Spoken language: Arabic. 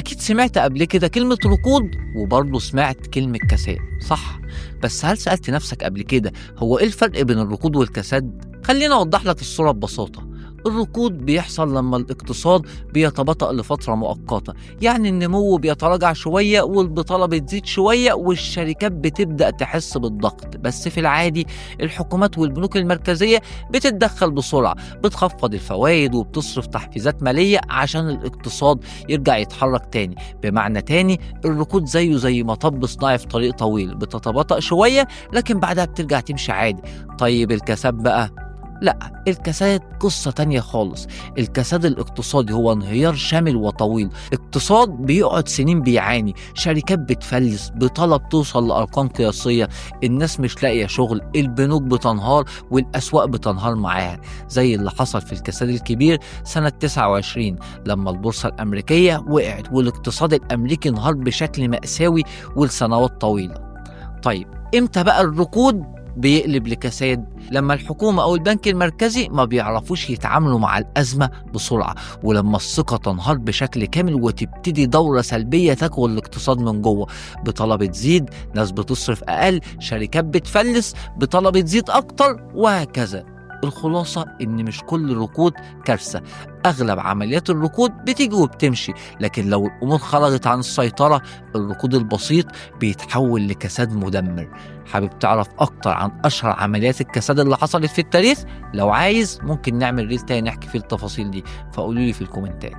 أكيد سمعت قبل كده كلمة ركود وبرضه سمعت كلمة كساد، صح؟ بس هل سألت نفسك قبل كده هو إيه الفرق بين الركود والكساد؟ خليني أوضح لك الصورة ببساطة. الركود بيحصل لما الاقتصاد بيتباطأ لفترة مؤقتة، يعني النمو بيتراجع شوية والبطالة بتزيد شوية والشركات بتبدأ تحس بالضغط. بس في العادي الحكومات والبنوك المركزية بتتدخل بسرعة، بتخفض الفوائد وبتصرف تحفيزات مالية عشان الاقتصاد يرجع يتحرك تاني. بمعنى تاني، الركود زيه زي مطب صناعي في طريق طويل، بتتباطأ شوية لكن بعدها بترجع تمشي عادي. طيب الكساد بقى؟ لا، الكساد قصة تانية خالص. الكساد الاقتصادي هو انهيار شامل وطويل، اقتصاد بيقعد سنين بيعاني، شركات بتفلس، بطلب توصل لأرقام قياسية، الناس مش لاقية شغل، البنوك بتنهار والأسواق بتنهار معاها، زي اللي حصل في الكساد الكبير سنة 29 لما البورصة الأمريكية وقعت والاقتصاد الأمريكي انهار بشكل مأساوي ولسنوات طويلة. طيب امتى بقى الركود بيقلب لكساد؟ لما الحكومة أو البنك المركزي ما بيعرفوش يتعاملوا مع الأزمة بسرعة، ولما الثقة تنهار بشكل كامل وتبتدي دورة سلبية تاكل الاقتصاد من جوه، بطلب بتزيد، ناس بتصرف أقل، شركات بتفلس، بطلب بتزيد أكتر، وهكذا. الخلاصة إن مش كل ركود كارثة، أغلب عمليات الركود بتيجي وبتمشي، لكن لو الأمور خرجت عن السيطرة الركود البسيط بيتحول لكساد مدمر. حابب تعرف أكتر عن أشهر عمليات الكساد اللي حصلت في التاريخ؟ لو عايز ممكن نعمل ريل تاني نحكي فيه التفاصيل دي، فقولولي في الكومنتات.